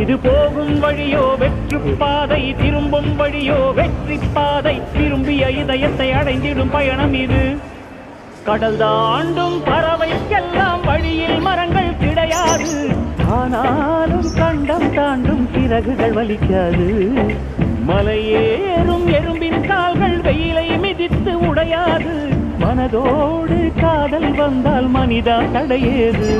இது போகும் வழியோ வெற்று பாதை, திரும்பும் வழியோ வெற்றி பாதை. திரும்பிய இதயத்தை அடைந்திடும் பயணம் இது. கடல் தாண்டும் பறவைக்கெல்லாம் வழியில் மரங்கள் கிடையாது. ஆனாலும் கண்டம் தாண்டும் சிறகுகள் வலிக்காது. மலையேறும் எறும்பின் கால்கள் வெயிலை மிதித்து உடையாது. மனதோடு காதல் வந்தால் மனிதா தடையேது.